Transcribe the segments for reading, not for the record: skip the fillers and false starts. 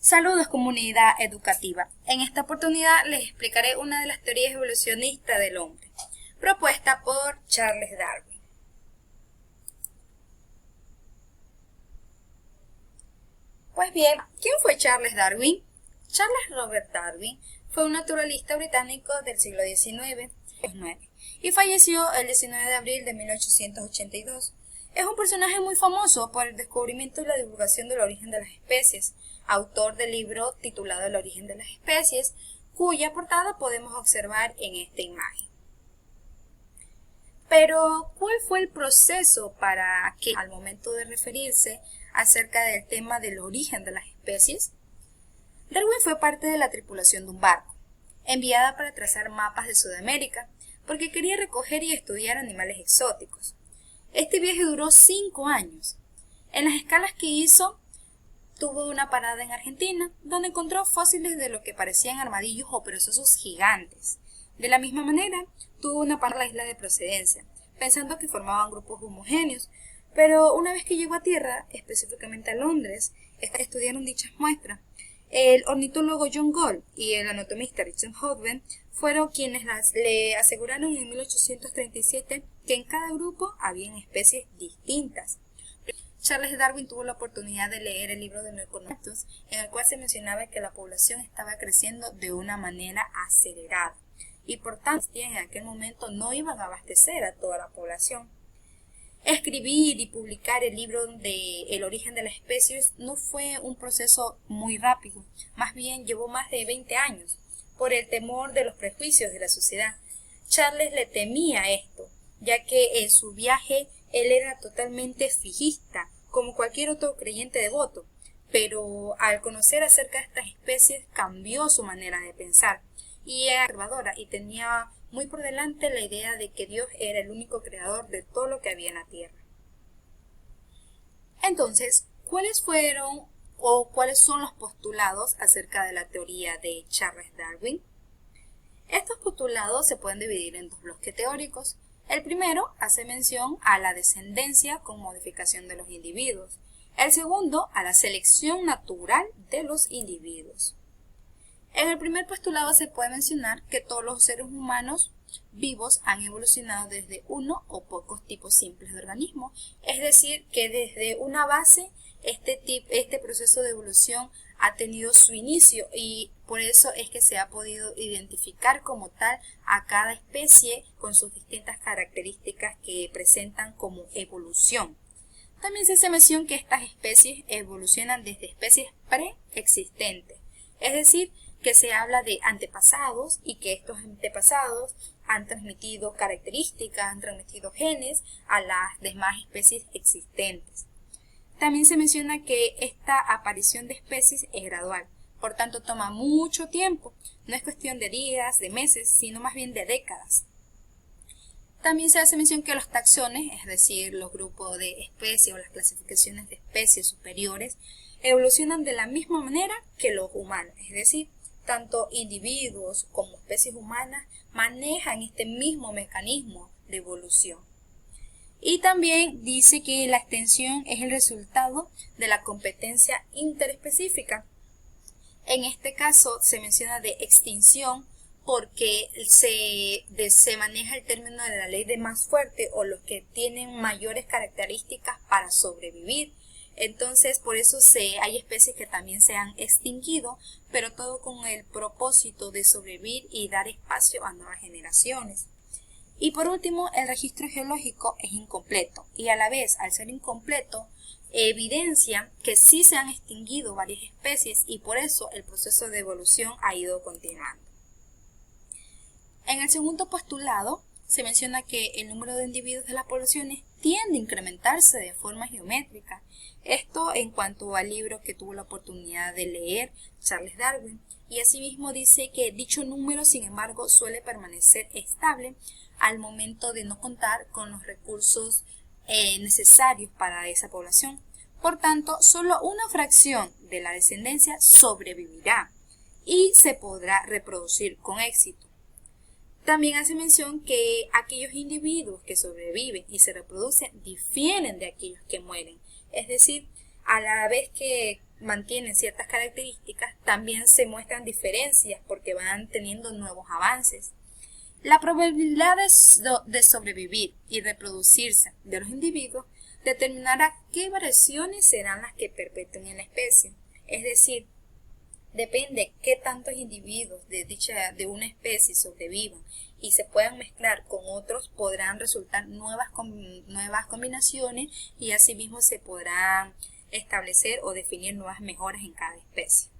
Saludos, comunidad educativa. En esta oportunidad les explicaré una de las teorías evolucionistas del hombre, propuesta por Charles Darwin. Pues bien, ¿quién fue Charles Darwin? Charles Robert Darwin fue un naturalista británico del siglo XIX y falleció el 19 de abril de 1882. Es un personaje muy famoso por el descubrimiento y la divulgación del origen de las especies, autor del libro titulado El origen de las especies, cuya portada podemos observar en esta imagen. Pero, ¿cuál fue el proceso para que, al momento de referirse acerca del tema del origen de las especies? Darwin fue parte de la tripulación de un barco, enviada para trazar mapas de Sudamérica, porque quería recoger y estudiar animales exóticos. Este viaje duró 5 años. En las escalas que hizo, tuvo una parada en Argentina, donde encontró fósiles de lo que parecían armadillos o perezosos gigantes. De la misma manera, tuvo una parada en la isla de procedencia, pensando que formaban grupos homogéneos, pero una vez que llegó a tierra, específicamente a Londres, estudiaron dichas muestras. El ornitólogo John Gall y el anatomista Richard Hodgman fueron quienes le aseguraron en 1837 que en cada grupo habían especies distintas. Charles Darwin tuvo la oportunidad de leer el libro de Neoconoptos, en el cual se mencionaba que la población estaba creciendo de una manera acelerada y por tanto en aquel momento no iban a abastecer a toda la población. Escribir y publicar el libro de El origen de las especies no fue un proceso muy rápido, más bien llevó más de 20 años, por el temor de los prejuicios de la sociedad. Charles le temía esto, ya que en su viaje él era totalmente fijista, como cualquier otro creyente devoto, pero al conocer acerca de estas especies cambió su manera de pensar, y era conservadora y tenía muy por delante la idea de que Dios era el único creador de todo lo que había en la tierra. Entonces, ¿cuáles fueron o cuáles son los postulados acerca de la teoría de Charles Darwin? Estos postulados se pueden dividir en dos bloques teóricos. El primero hace mención a la descendencia con modificación de los individuos. El segundo, a la selección natural de los individuos. En el primer postulado se puede mencionar que todos los seres humanos vivos han evolucionado desde uno o pocos tipos simples de organismos, es decir, que desde una base este proceso de evolución ha tenido su inicio y por eso es que se ha podido identificar como tal a cada especie con sus distintas características que presentan como evolución. También se hace mención que estas especies evolucionan desde especies preexistentes, es decir, que se habla de antepasados y que estos antepasados han transmitido características, han transmitido genes a las demás especies existentes. También se menciona que esta aparición de especies es gradual, por tanto toma mucho tiempo, no es cuestión de días, de meses, sino más bien de décadas. También se hace mención que los taxones, es decir, los grupos de especies o las clasificaciones de especies superiores, evolucionan de la misma manera que los humanos, es decir, tanto individuos como especies humanas manejan este mismo mecanismo de evolución. Y también dice que la extensión es el resultado de la competencia interespecífica. En este caso se menciona de extinción porque se maneja el término de la ley de más fuerte o los que tienen mayores características para sobrevivir. Entonces, por eso hay especies que también se han extinguido, pero todo con el propósito de sobrevivir y dar espacio a nuevas generaciones. Y por último, el registro geológico es incompleto y a la vez, al ser incompleto, evidencia que sí se han extinguido varias especies y por eso el proceso de evolución ha ido continuando. En el segundo postulado, se menciona que el número de individuos de las poblaciones tiende a incrementarse de forma geométrica. Esto en cuanto al libro que tuvo la oportunidad de leer Charles Darwin, y asimismo dice que dicho número, sin embargo, suele permanecer estable al momento de no contar con los recursos necesarios para esa población. Por tanto, solo una fracción de la descendencia sobrevivirá y se podrá reproducir con éxito. También hace mención que aquellos individuos que sobreviven y se reproducen difieren de aquellos que mueren. Es decir, a la vez que mantienen ciertas características, también se muestran diferencias porque van teniendo nuevos avances. La probabilidad de sobrevivir y reproducirse de los individuos determinará qué variaciones serán las que perpetúen en la especie. Es decir, depende qué tantos individuos de una especie sobrevivan y se puedan mezclar con otros, podrán resultar nuevas combinaciones y asimismo se podrán establecer o definir nuevas mejoras en cada especie.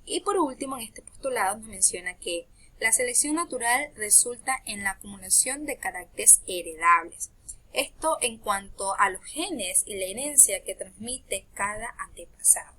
Y por último, en este postulado nos menciona que la selección natural resulta en la acumulación de caracteres heredables. Esto en cuanto a los genes y la herencia que transmite cada antepasado.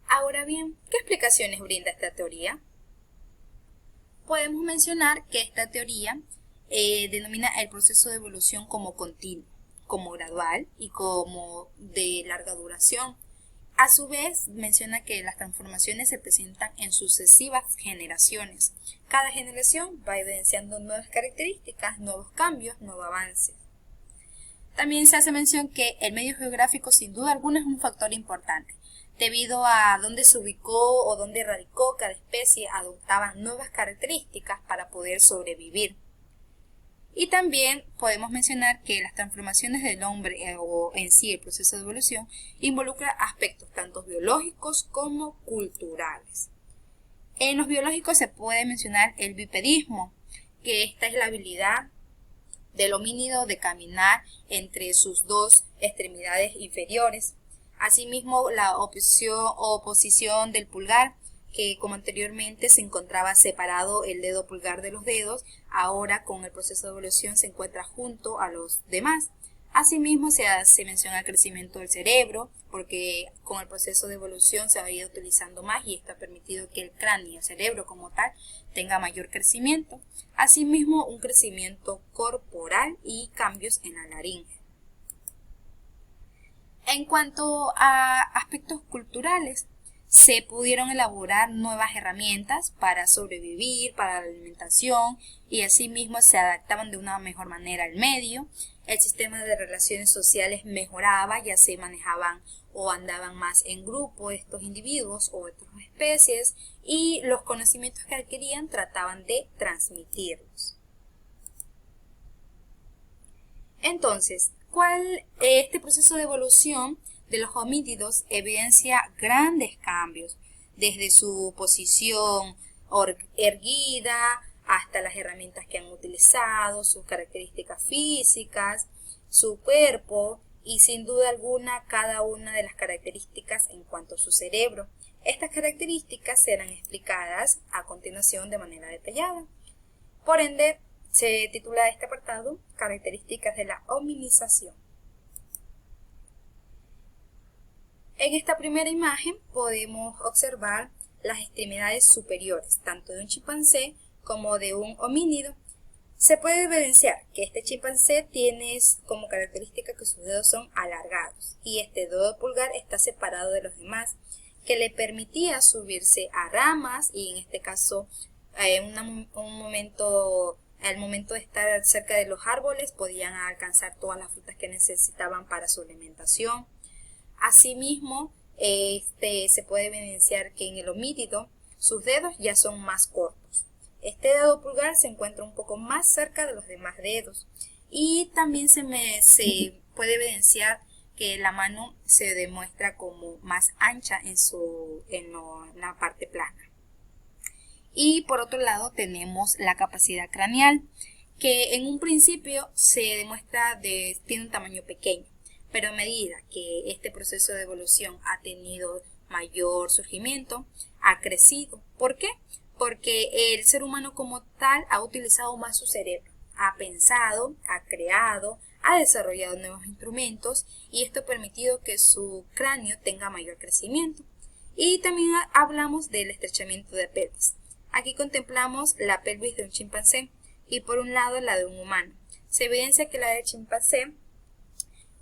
Ahora bien, ¿qué explicaciones brinda esta teoría? Podemos mencionar que esta teoría denomina el proceso de evolución como continuo, como gradual y como de larga duración. A su vez, menciona que las transformaciones se presentan en sucesivas generaciones. Cada generación va evidenciando nuevas características, nuevos cambios, nuevos avances. También se hace mención que el medio geográfico sin duda alguna es un factor importante. Debido a dónde se ubicó o dónde radicó cada especie, adoptaban nuevas características para poder sobrevivir. Y también podemos mencionar que las transformaciones del hombre o en sí el proceso de evolución involucra aspectos tanto biológicos como culturales. En los biológicos se puede mencionar el bipedismo, que esta es la habilidad del homínido de caminar entre sus dos extremidades inferiores. Asimismo, la oposición del pulgar, que como anteriormente se encontraba separado el dedo pulgar de los dedos, ahora con el proceso de evolución se encuentra junto a los demás. Asimismo, se menciona el crecimiento del cerebro, porque con el proceso de evolución se ha ido utilizando más y esto ha permitido que el cráneo y el cerebro como tal tenga mayor crecimiento. Asimismo, un crecimiento corporal y cambios en la laringe. En cuanto a aspectos culturales, se pudieron elaborar nuevas herramientas para sobrevivir, para la alimentación y asimismo se adaptaban de una mejor manera al medio. El sistema de relaciones sociales mejoraba, ya se manejaban o andaban más en grupo estos individuos o otras especies y los conocimientos que adquirían trataban de transmitirlos. Entonces, este proceso de evolución de los homínidos evidencia grandes cambios, desde su posición erguida hasta las herramientas que han utilizado, sus características físicas, su cuerpo y sin duda alguna cada una de las características en cuanto a su cerebro. Estas características serán explicadas a continuación de manera detallada. Por ende, se titula este apartado Características de la hominización. En esta primera imagen podemos observar las extremidades superiores, tanto de un chimpancé como de un homínido. Se puede evidenciar que este chimpancé tiene como característica que sus dedos son alargados y este dedo pulgar está separado de los demás, que le permitía subirse a ramas y en este caso al momento de estar cerca de los árboles podían alcanzar todas las frutas que necesitaban para su alimentación. Asimismo, se puede evidenciar que en el homínido sus dedos ya son más cortos. Este dedo pulgar se encuentra un poco más cerca de los demás dedos y también se puede evidenciar que la mano se demuestra como más ancha en la parte plana. Y por otro lado tenemos la capacidad craneal, que en un principio se demuestra tiene un tamaño pequeño, pero a medida que este proceso de evolución ha tenido mayor surgimiento, ha crecido. ¿Por qué? Porque el ser humano como tal ha utilizado más su cerebro, ha pensado, ha creado, ha desarrollado nuevos instrumentos y esto ha permitido que su cráneo tenga mayor crecimiento. Y también hablamos del estrechamiento de pelvis. Aquí contemplamos la pelvis de un chimpancé y por un lado la de un humano. Se evidencia que la del chimpancé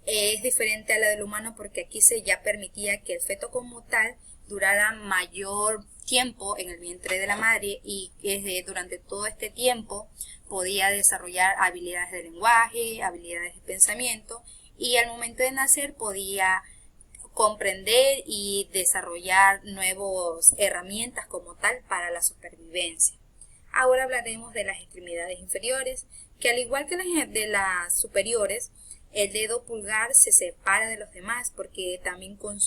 es diferente a la del humano porque aquí se ya permitía que el feto como tal durara mayor tiempo en el vientre de la madre y durante todo este tiempo podía desarrollar habilidades de lenguaje, habilidades de pensamiento, y al momento de nacer podía comprender y desarrollar nuevas herramientas como tal para la supervivencia. Ahora hablaremos de las extremidades inferiores, que al igual que de las superiores, el dedo pulgar se separa de los demás porque también con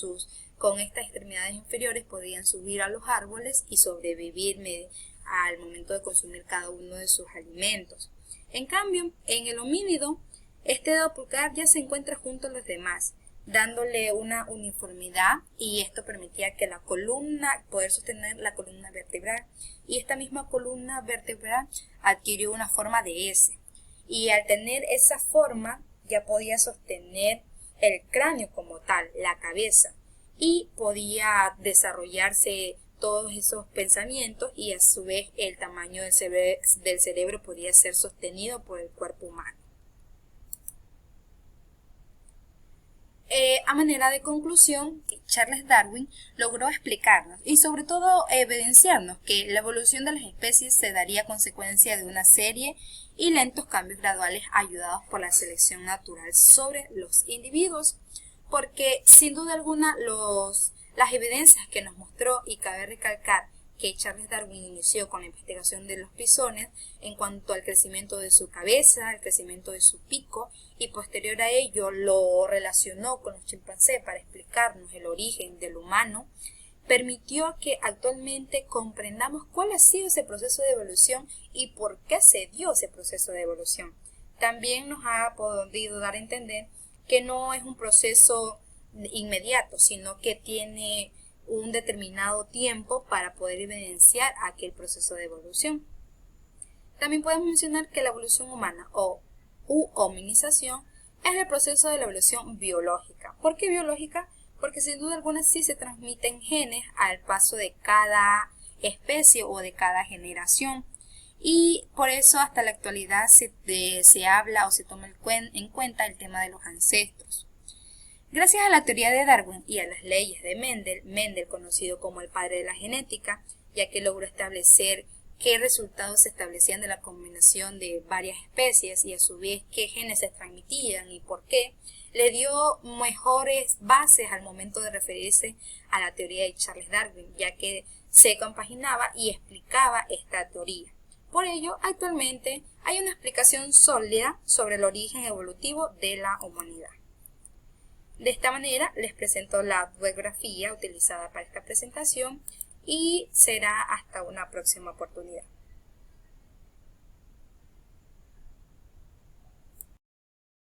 estas extremidades inferiores podían subir a los árboles y sobrevivir al momento de consumir cada uno de sus alimentos. En cambio, en el homínido, este dedo pulgar ya se encuentra junto a los demás, dándole una uniformidad, y esto permitía que poder sostener la columna vertebral, y esta misma columna vertebral adquirió una forma de S, y al tener esa forma ya podía sostener el cráneo como tal, la cabeza, y podía desarrollarse todos esos pensamientos, y a su vez el tamaño del cerebro podía ser sostenido por el cuerpo humano. A manera de conclusión, Charles Darwin logró explicarnos y sobre todo evidenciarnos que la evolución de las especies se daría a consecuencia de una serie y lentos cambios graduales ayudados por la selección natural sobre los individuos, porque sin duda alguna las evidencias que nos mostró, y cabe recalcar que Charles Darwin inició con la investigación de los pisones en cuanto al crecimiento de su cabeza, el crecimiento de su pico, y posterior a ello lo relacionó con los chimpancés para explicarnos el origen del humano, permitió que actualmente comprendamos cuál ha sido ese proceso de evolución y por qué se dio ese proceso de evolución. También nos ha podido dar a entender que no es un proceso inmediato, sino que tiene un determinado tiempo para poder evidenciar aquel proceso de evolución. También podemos mencionar que la evolución humana u hominización es el proceso de la evolución biológica. ¿Por qué biológica? Porque sin duda alguna sí se transmiten genes al paso de cada especie o de cada generación, y por eso hasta la actualidad se habla o se toma en cuenta el tema de los ancestros. Gracias a la teoría de Darwin y a las leyes de Mendel conocido como el padre de la genética, ya que logró establecer qué resultados se establecían de la combinación de varias especies y a su vez qué genes se transmitían y por qué, le dio mejores bases al momento de referirse a la teoría de Charles Darwin, ya que se compaginaba y explicaba esta teoría. Por ello, actualmente hay una explicación sólida sobre el origen evolutivo de la humanidad. De esta manera les presento la bibliografía utilizada para esta presentación y será hasta una próxima oportunidad.